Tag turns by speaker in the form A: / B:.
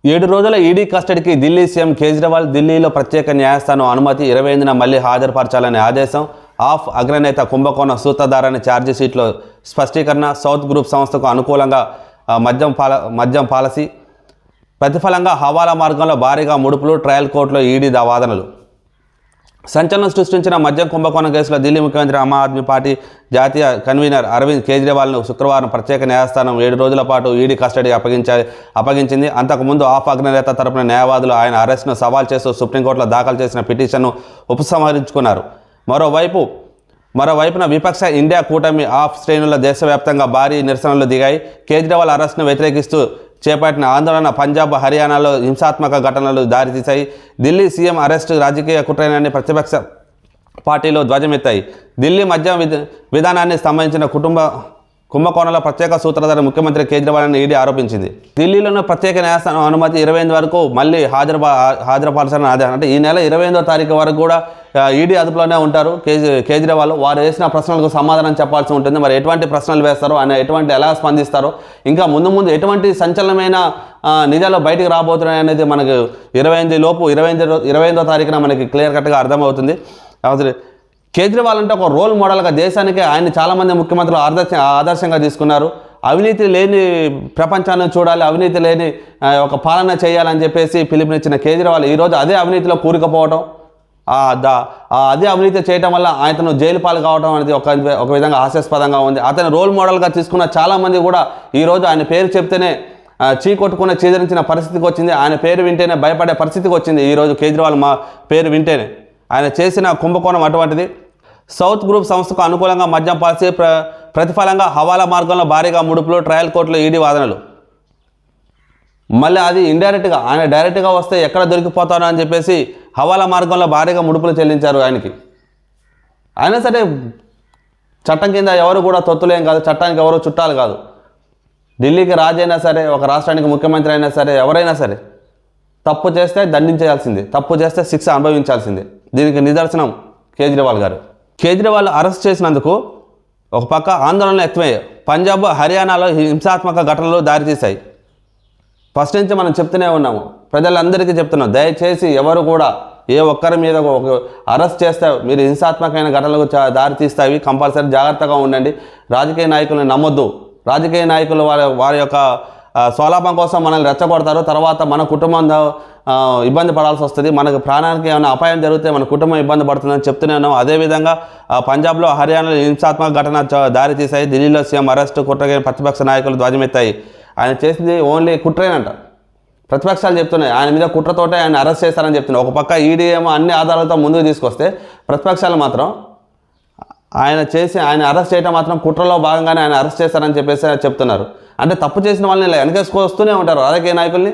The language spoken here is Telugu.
A: 7 రోజుల ఈడీ కస్టడీకి ఢిల్లీ సీఎం కేజ్రీవాల్. ఢిల్లీలో ప్రత్యేక న్యాయస్థానం అనుమతి. 28న మళ్లీ హాజరుపరచాలని ఆదేశం. ఆఫ్ అగ్రనేత కుంభకోణ సూత్రధారని ఛార్జిషీట్లో స్పష్టీకరణ. సౌత్ గ్రూప్ సంస్థకు అనుకూలంగా మద్యం పాలసీ. ప్రతిఫలంగా హవాలా మార్గంలో భారీగా ముడుపులు. ట్రయల్ కోర్టులో ఈడీ వాదనలు. సంచలనం సృష్టించిన మద్యం కుంభకోణం కేసులో ఢిల్లీ ముఖ్యమంత్రి ఆమ్ ఆద్మీ పార్టీ జాతీయ కన్వీనర్ అరవింద్ కేజ్రీవాల్ను శుక్రవారం ప్రత్యేక న్యాయస్థానం 7 రోజుల పాటు ఈడీ కస్టడీ అప్పగించింది. అంతకుముందు ఆఫ్ అగ్రనేత తరపున న్యాయవాదులు ఆయన అరెస్ట్ను సవాల్ చేస్తూ సుప్రీంకోర్టులో దాఖలు చేసిన పిటిషన్ను ఉపసంహరించుకున్నారు. మరోవైపున విపక్ష ఇండియా కూటమి ఆఫ్ శ్రేణుల దేశవ్యాప్తంగా భారీ నిరసనలు దిగాయి. కేజ్రీవాల్ అరెస్ట్ను వ్యతిరేకిస్తూ చేపట్టిన ఆందోళన పంజాబ్, హర్యానాలో హింసాత్మక ఘటనలు దారితీశాయి. ఢిల్లీ సీఎం అరెస్టు రాజకీయ కుట్రనని ప్రతిపక్ష పార్టీలు ధ్వజమెత్తాయి. ఢిల్లీ మద్యం విధానాన్ని సంబంధించిన కుంభకోణంలో ప్రత్యేక సూత్రధారి ముఖ్యమంత్రి కేజ్రీవాల్ని ఈడీ ఆరోపించింది. ఢిల్లీలోని ప్రత్యేక న్యాయస్థానం అనుమతి 28 వరకు మళ్ళీ హాజరుపరచాలని ఆదేశం. అంటే ఈ నెల 28వ తారీఖు వరకు కూడా ఈడీ అదుపులోనే ఉంటారు కేజ్రీవాల్. వారు వేసిన ప్రశ్నలకు సమాధానం చెప్పాల్సి ఉంటుంది. మరి ఎటువంటి ప్రశ్నలు వేస్తారో, ఆయన ఎలా స్పందిస్తారో, ఇంకా ముందు ఎటువంటి సంచలనమైన నిజాలు బయటికి రాబోతున్నాయి అనేది మనకు 28వ తారీఖున మనకి క్లియర్ కట్గా అర్థమవుతుంది. కేజ్రీవాల్ అంటే ఒక రోల్ మోడల్గా దేశానికి ఆయన చాలామంది ముఖ్యమంత్రులు ఆదర్శంగా తీసుకున్నారు. అవినీతి లేని ప్రపంచాన్ని చూడాలి, అవినీతి లేని ఒక పాలన చేయాలని చెప్పేసి పిలుపునిచ్చిన కేజ్రీవాల్ ఈరోజు అదే అవినీతిలో కూరుకుపోవడం, అదే అవినీతి చేయడం వల్ల ఆయనను జైలు పాలు కావడం అనేది ఒక విధంగా హాస్యాస్పదంగా ఉంది. అతను రోల్ మోడల్గా తీసుకున్న చాలామంది కూడా ఈరోజు ఆయన పేరు చెప్తేనే చీకొట్టుకున్న చీదరించిన పరిస్థితికి వచ్చింది. ఆయన పేరు వింటేనే భయపడే పరిస్థితికి వచ్చింది ఈరోజు కేజ్రీవాల్ పేరు వింటేనే. ఆయన చేసిన కుంభకోణం అటువంటిది. సౌత్ గ్రూప్ సంస్థకు అనుకూలంగా మద్యం పాలసీ. ప్రతిఫలంగా హవాలా మార్గంలో భారీగా ముడుపులు. ట్రయల్ కోర్టులో ఈడీ వాదనలు. మళ్ళీ అది ఇండైరెక్ట్గా, ఆయన డైరెక్ట్గా వస్తే ఎక్కడ దొరికిపోతారో అని చెప్పేసి హవాలా మార్గంలో భారీగా ముడుపులు చెల్లించారు ఆయనకి. అయినా సరే చట్టం కింద ఎవరు కూడా తొత్తులేం కాదు, చట్టానికి ఎవరు చుట్టాలు కాదు. ఢిల్లీకి రాజైనా సరే, ఒక రాష్ట్రానికి ముఖ్యమంత్రి అయినా సరే, ఎవరైనా సరే తప్పు చేస్తే దండించాల్సిందే, తప్పు చేస్తే శిక్ష అనుభవించాల్సిందే. దీనికి నిదర్శనం కేజ్రీవాల్ గారు. కేజ్రీవాల్ అరెస్ట్ చేసినందుకు ఒక పక్క ఆందోళనలు ఎక్కువయ్యాయి. పంజాబ్, హర్యానాలో హింసాత్మక ఘటనలు దారితీశాయి. ఫస్ట్ నుంచి మనం చెప్తూనే ఉన్నాము, ప్రజలందరికీ చెప్తున్నాం, దయచేసి ఎవరు కూడా ఏ ఒక్కరి మీద ఒక అరెస్ట్ చేస్తే మీరు హింసాత్మకమైన ఘటనలకు దారితీస్తాయి. కంపల్సరీ జాగ్రత్తగా ఉండండి. రాజకీయ నాయకులను నమ్మొద్దు. రాజకీయ నాయకులు వారి యొక్క స్వలాభం కోసం మనల్ని రెచ్చగొడతారు. తర్వాత మన కుటుంబం ఇబ్బంది పడాల్సి వస్తుంది. మనకు ప్రాణానికి ఏమైనా అపాయం జరిగితే మన కుటుంబం ఇబ్బంది పడుతుందని చెప్తూనే ఉన్నాం. అదేవిధంగా పంజాబ్లో, హర్యానాలో హింసాత్మక ఘటన దారితీశాయి. ఢిల్లీలో సీఎం అరెస్టు కుట్రగా ప్రతిపక్ష నాయకులు ధ్వజమెత్తాయి. ఆయన చేసింది ఓన్లీ కుట్రేనంట. ప్రతిపక్షాలు చెప్తున్నాయి ఆయన మీద కుట్రతోటే ఆయన అరెస్ట్ చేస్తారని చెప్తున్నాయి. ఒక పక్క ఈడీ ఏమో అన్ని ఆధారాలతో ముందుకు తీసుకొస్తే, ప్రతిపక్షాలు మాత్రం ఆయన అరెస్ట్ చేయడం మాత్రం కుట్రలో భాగంగానే ఆయన అరెస్ట్ చేస్తారని చెప్పేసి చెప్తున్నారు. అంటే తప్పు చేసిన వాళ్ళని వెనకేసుకొస్తూనే ఉంటారు రాజకీయ నాయకుల్ని.